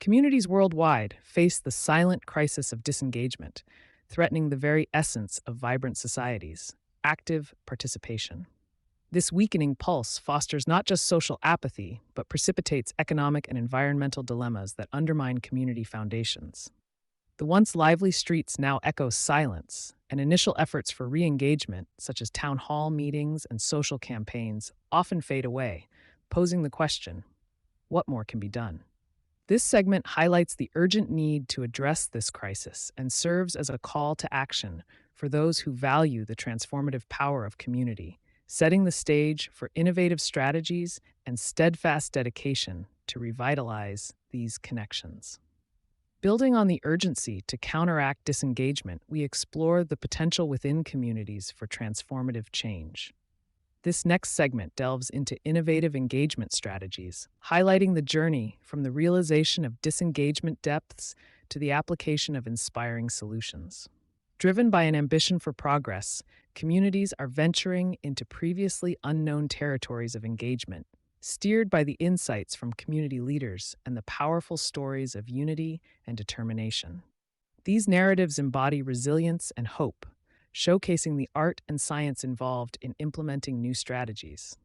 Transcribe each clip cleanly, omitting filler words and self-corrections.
Communities worldwide face the silent crisis of disengagement, threatening the very essence of vibrant societies active participation. This weakening pulse fosters not just social apathy, but precipitates economic and environmental dilemmas that undermine community foundations. The once lively streets now echo silence, and initial efforts for re engagement, such as town hall meetings and social campaigns, often fade away, posing the question what more can be done? This segment highlights the urgent need to address this crisis and serves as a call to action for those who value the transformative power of community, setting the stage for innovative strategies and steadfast dedication to revitalize these connections. Building on the urgency to counteract disengagement, we explore the potential within communities for transformative change. This next segment delves into innovative engagement strategies, highlighting the journey from the realization of disengagement depths to the application of inspiring solutions. Driven by an ambition for progress, communities are venturing into previously unknown territories of engagement, steered by the insights from community leaders and the powerful stories of unity and determination. These narratives embody resilience and hope, showcasing the art and science involved in implementing new strategies.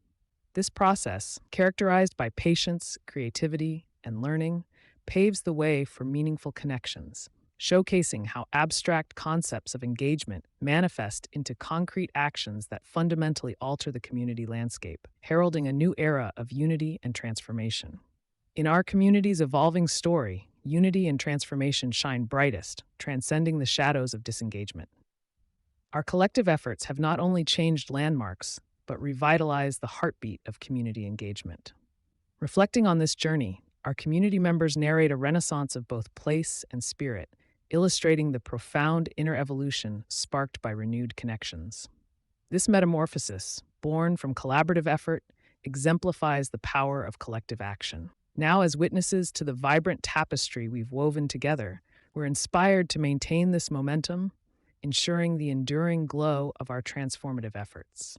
This process, characterized by patience, creativity, and learning, paves the way for meaningful connections, showcasing how abstract concepts of engagement manifest into concrete actions that fundamentally alter the community landscape, heralding a new era of unity and transformation. In our community's evolving story, unity and transformation shine brightest, transcending the shadows of disengagement. Our collective efforts have not only changed landmarks, but revitalized the heartbeat of community engagement. Reflecting on this journey, our community members narrate a renaissance of both place and spirit, illustrating the profound inner evolution sparked by renewed connections. This metamorphosis, born from collaborative effort, exemplifies the power of collective action. Now, as witnesses to the vibrant tapestry we've woven together, we're inspired to maintain this momentum, ensuring the enduring glow of our transformative efforts.